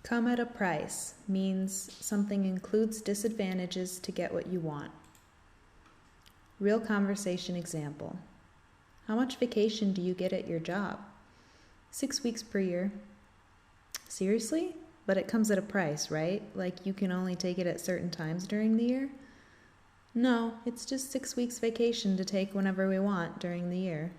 Come at a price means something includes disadvantages to get what you want. Real conversation example. How much vacation do you get at your job? 6 weeks per year. Seriously? But it comes at a price, right? Like you can only take it at certain times during the year? No, it's just 6 weeks vacation to take whenever we want during the year.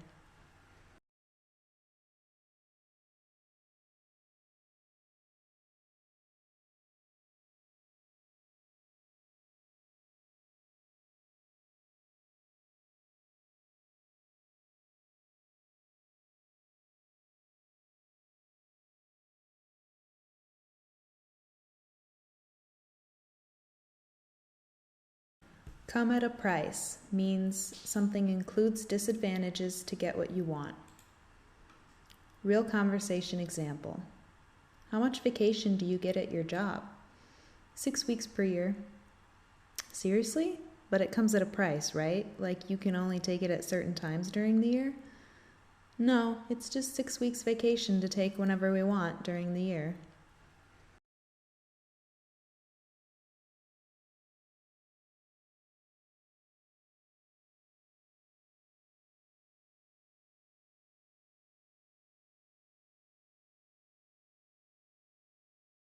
Come at a price means something includes disadvantages to get what you want. Real conversation example. How much vacation do you get at your job? 6 weeks per year. Seriously? But it comes at a price, right? Like you can only take it at certain times during the year? No, it's just 6 weeks vacation to take whenever we want during the year.